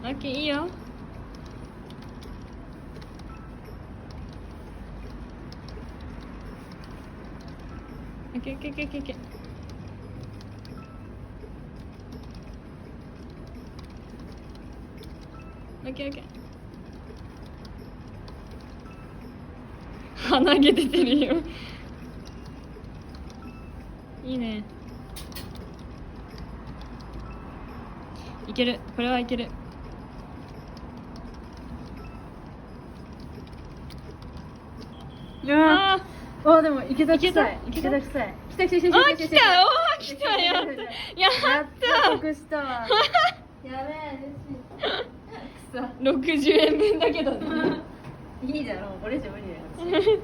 オッケー、いいよ。オッケーオッケーオッケーオッケー。オッケーオッケー。鼻毛出てるよ。いいね。いける、これはいける。ああ、でもいけたくさい。いけたくさい。来た。あ、来た、おー、来た、やった。やった得したわ。やべえ、嬉しい。60円分だけどね。いいじゃん、もうこれ以上無理だよ。